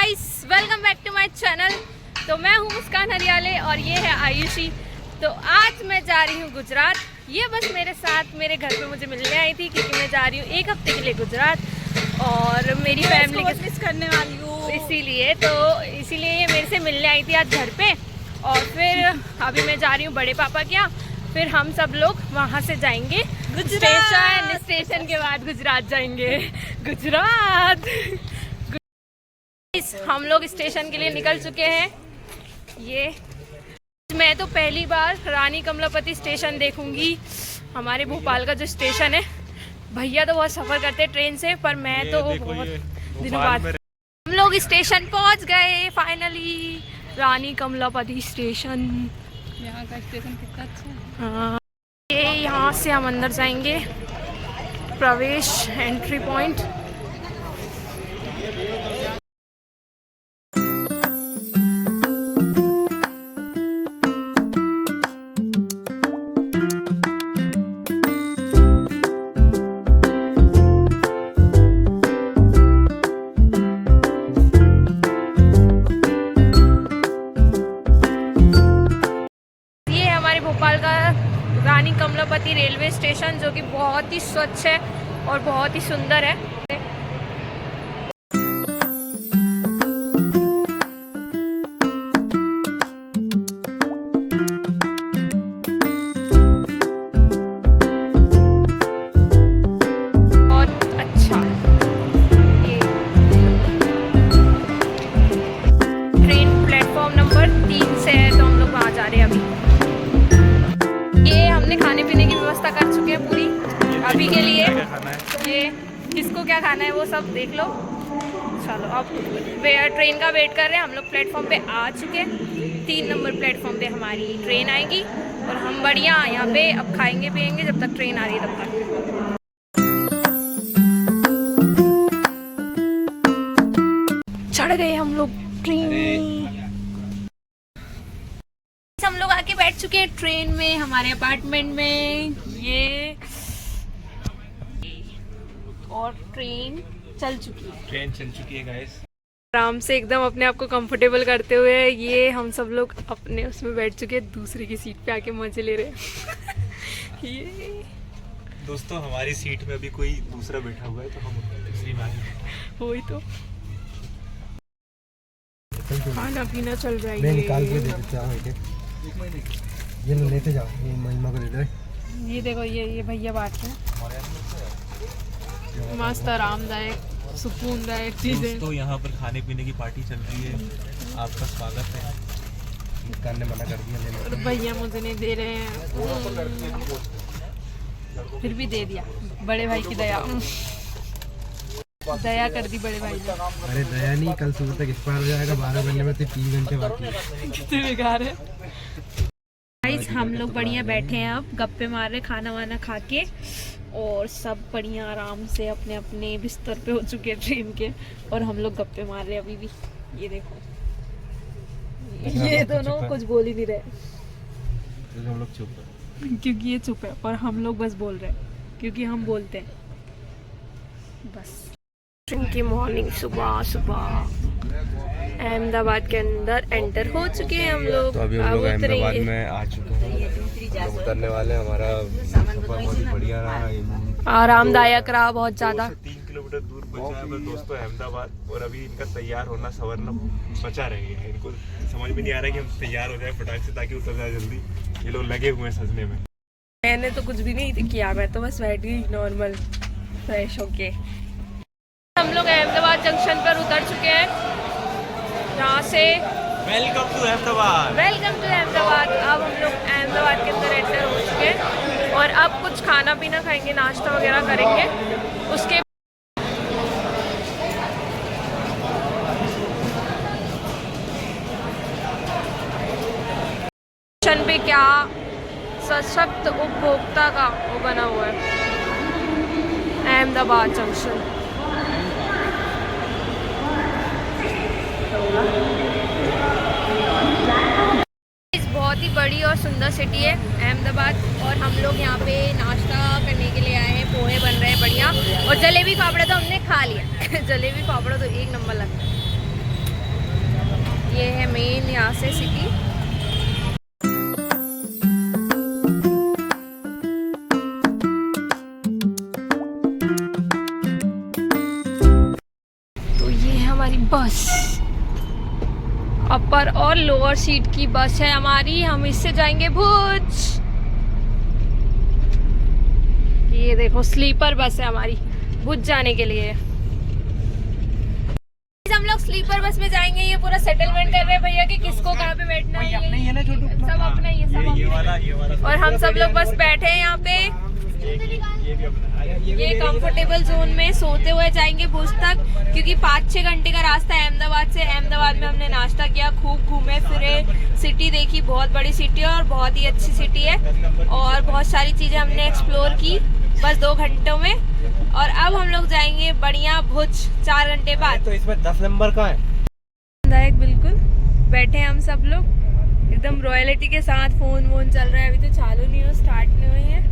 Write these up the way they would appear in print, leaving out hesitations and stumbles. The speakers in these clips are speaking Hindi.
Guys, welcome back to my channel. तो मैं हूँ मुस्कान हरियाले और ये है आयुषी। तो आज मैं जा रही हूँ गुजरात। ये बस मेरे साथ मेरे घर पे मुझे मिलने आई थी क्योंकि मैं जा रही हूँ 1 हफ्ते के लिए गुजरात और मेरी फैमिली के मिस करने वाली हूँ, इसीलिए ये मेरे से मिलने आई थी आज घर पे। और फिर अभी मैं जा रही हूँ बड़े पापा के यहाँ, फिर हम सब लोग वहाँ से जाएंगे स्टेशन के बाद गुजरात जाएंगे। गुजरात हम लोग स्टेशन के लिए निकल चुके हैं। ये मैं तो पहली बार रानी कमलापति स्टेशन देखूंगी। हमारे भोपाल का जो स्टेशन है, भैया तो बहुत सफ़र करते हैं ट्रेन से, पर मैं तो बहुत दिनों बाद हम लोग स्टेशन पहुंच गए फाइनली। रानी कमलापति स्टेशन, यहाँ का स्टेशन कितना अच्छा है। हाँ, ये यहाँ से हम अंदर जाएंगे, प्रवेश एंट्री पॉइंट। भोपाल का रानी कमलापति रेलवे स्टेशन, जो कि बहुत ही स्वच्छ है और बहुत ही सुंदर है। बहुत अच्छा। ये ट्रेन प्लेटफॉर्म नंबर 3 से है, तो हम लोग वहाँ जा रहे हैं अभी। हमने खाने पीने की व्यवस्था कर चुके हैं पूरी अभी के लिए। ये किसको क्या खाना है वो सब देख लो। चलो अब ट्रेन का वेट कर रहे हैं। हम लोग प्लेटफॉर्म पे आ चुके हैं। 3 नंबर प्लेटफॉर्म पे हमारी ट्रेन आएगी और हम बढ़िया यहाँ पे अब खाएंगे पिएंगे जब तक ट्रेन आ रही है तब तक। चढ़ गए हम लोग ट्रेन। हम लोग आके बैठ चुके हैं ट्रेन में, हमारे अपार्टमेंट में। ये और ट्रेन चल चुकी है गाइस। आराम से एकदम अपने आप को कंफर्टेबल करते हुए ये हम सब लोग अपने उसमें बैठ चुके हैं, दूसरे की सीट पे आके मजे ले रहे हैं। ये दोस्तों, हमारी सीट में अभी कोई दूसरा बैठा हुआ है तो हम तीसरी में आ गए। वही तो खाना पीना चल रहा है। मैं निकाल के दे देता हूँ। ये लेते जाओ, ये महिमा को दे दे। ये देखो, ये भैया बात है मस्त आरामदायक सुकूनदायक चीजें। दोस्तों, यहाँ पर खाने पीने की पार्टी चल रही है, आपका स्वागत है। दुकान ने मना कर दिया और भैया मुझे नहीं दे रहे हैं, फिर भी दे दिया। बड़े भाई की दया कर दी बड़े भाई ने। अरे दया नहीं, कल सुबह तक एक्सपायर हो जाएगा। 12 घंटे में तो 3 घंटे बाकी। कितने बेकार है। गाइस, हम लोग बढ़िया बैठे हैं, अब गप्पे मार रहे खाना वाना खा के, और सब बढ़िया आराम से अपने अपने बिस्तर पे हो चुके हैं ट्रेन के, और हम लोग गप्पे मार रहे हैं अभी भी। ये देखो, ये दोनों कुछ बोल ही नहीं रहे हम लोग चुप है, क्योंकि ये चुप है, और हम लोग बस बोल रहे हैं क्योंकि हम बोलते हैं बस। ट्रेन की मॉर्निंग सुबह अहमदाबाद के अंदर एंटर हो चुके हैं हम लोग। तो अभी हम लोग अहमदाबाद में आ चुके हैं, उतरने वाले। हमारा सफर बहुत ही बढ़िया रहा, आरामदायक रहा बहुत ज्यादा। 3 किलोमीटर दूर बचा है दोस्तों अहमदाबाद, और अभी इनका तैयार होना सवरना बचा रहे हैं। इनको समझ में नहीं आ रहा है कि हम तैयार हो जाए फटाक से ताकि उतर जाए जल्दी। ये लोग लगे हुए हैं सजने में। मैंने तो कुछ भी नहीं किया, मैं तो बस बैठ गई नॉर्मल फ्रेश होके। हम लोग अहमदाबाद जंक्शन पर उतर चुके हैं। यहाँ से वेलकम टू अहमदाबाद। अब हम लोग अहमदाबाद के अंदर एंटर हो चुके हैं, और अब कुछ खाना पीना खाएंगे, नाश्ता वगैरह करेंगे। उसके जंक्शन पे क्या सशक्त उपभोक्ता का वो बना हुआ है, अहमदाबाद जंक्शन। बहुत ही बड़ी और सुंदर सिटी है अहमदाबाद, और हम लोग यहाँ पे नाश्ता करने के लिए आए हैं। पोहे बन रहे हैं बढ़िया, और जलेबी फाफड़ा तो हमने खा लिया। जलेबी फाफड़ा तो एक नंबर लगता है। यहाँ से सिटी। तो ये है हमारी बस, अपर और लोअर सीट की बस है हमारी। हम इससे जाएंगे भुज। ये देखो स्लीपर बस है हमारी भुज जाने के लिए। हम लोग स्लीपर बस में जाएंगे। ये पूरा सेटलमेंट कर रहे हैं भैया कि किसको कहाँ पे बैठना है। अपना ही है ना छोटू, सब अपना ही है, सब ये वाला और हम सब लोग बस बैठे हैं यहाँ पे। ये भी अपना। ये कंफर्टेबल जोन में सोते हुए जाएंगे भुज तक, क्योंकि 5-6 घंटे का रास्ता है अहमदाबाद से। अहमदाबाद में हमने नाश्ता किया, खूब घूमे फिरे, सिटी देखी। बहुत बड़ी सिटी है और बहुत ही अच्छी सिटी है और बहुत सारी चीजें हमने एक्सप्लोर की बस 2 घंटों में। और अब हम लोग जाएंगे बढ़िया भुज 4 घंटे बाद। तो इसमें 10 नंबर का है बिल्कुल बैठे हैं हम सब लोग एकदम रॉयलिटी के साथ। फोन वोन चल रहा है, अभी तो चालू नहीं हो, स्टार्ट नहीं हुई है।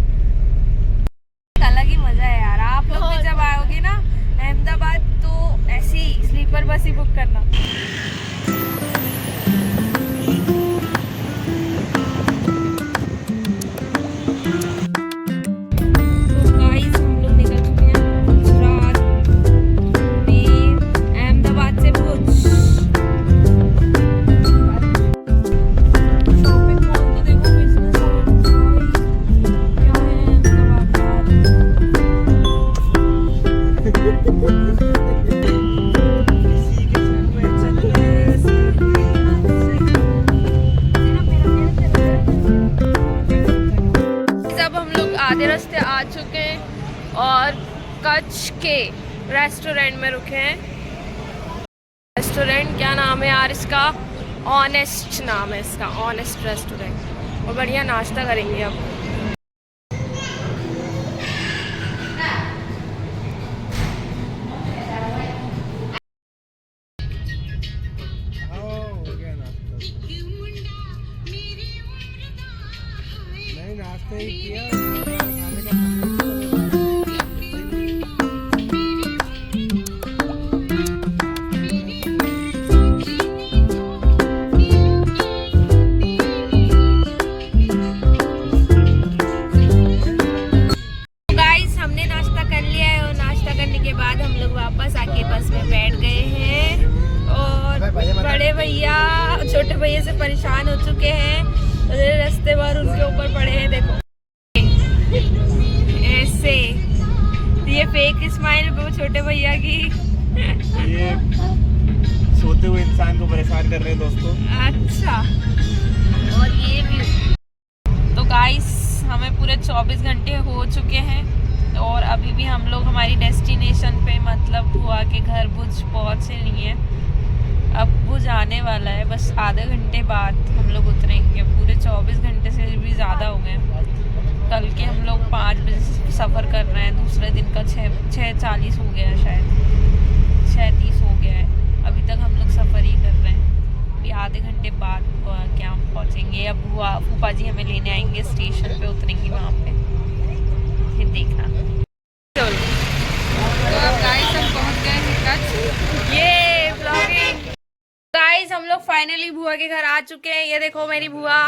अलग ही मजा है यार। आप लोग भी जब आओगे ना अहमदाबाद तो ऐसी स्लीपर बस ही बुक करना। रास्ते आ चुके हैं और कच्छ के रेस्टोरेंट में रुके हैं। रेस्टोरेंट क्या नाम है यार इसका? ऑनेस्ट नाम है इसका, ऑनेस्ट रेस्टोरेंट। और बढ़िया नाश्ता करेंगे अब। नाश्ता ही किया। हमने नाश्ता कर लिया है और नाश्ता करने के बाद हम लोग वापस आके बस में बैठ गए हैं। और बड़े भैया छोटे भैया से परेशान हो चुके हैं, रास्ते भर उनके ऊपर पड़े हैं। देखो ऐसे ये फेक स्माइल वो छोटे भैया की। ये सोते हुए इंसान को परेशान कर रहे हैं दोस्तों। अच्छा, और ये भी। तो गाइस हमें पूरे 24 घंटे हो चुके हैं और अभी भी हम लोग हमारी डेस्टिनेशन पे मतलब बुआ के घर भुज पहुँचे नहीं है। अब भुज आने वाला है, बस आधे घंटे बाद हम लोग उतरेंगे। पूरे 24 घंटे से भी ज़्यादा हो गए। कल के हम लोग 5 बजे सफ़र कर रहे हैं, दूसरे दिन का 6:40 हो गया है, शायद 6:30 हो गया है। अभी तक हम लोग सफ़र ही कर रहे हैं। अभी आधे घंटे बाद क्या हम पहुँचेंगे। अब बुआ फूफा जी हमें लेने आएंगे, स्टेशन पे उतरेंगे वहाँ पे, फिर देखना। तो अब गाइस हम पहुँच गए हैं कच्छ। ये व्लॉगिंग गाइस हम लोग फाइनली बुआ के घर आ चुके हैं। ये देखो मेरी बुआ।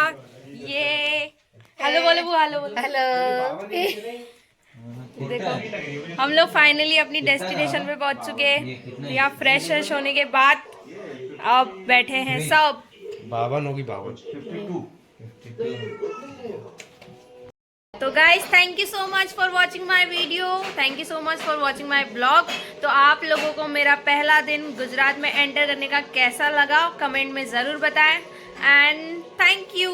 ये हेलो बोलो बुआ, हेलो बोलो। हेलो। देखो हम लोग फाइनली अपनी डेस्टिनेशन पे पहुंच चुके हैं। यहाँ फ्रेश व्रेश होने के बाद अब बैठे हैं सब। 52 होगी, 52। तो guys thank you so much for watching my video, thank you so much for watching my blog. तो आप लोगों को मेरा पहला दिन गुजरात में एंटर करने का कैसा लगा कमेंट में ज़रूर बताएं। And thank you.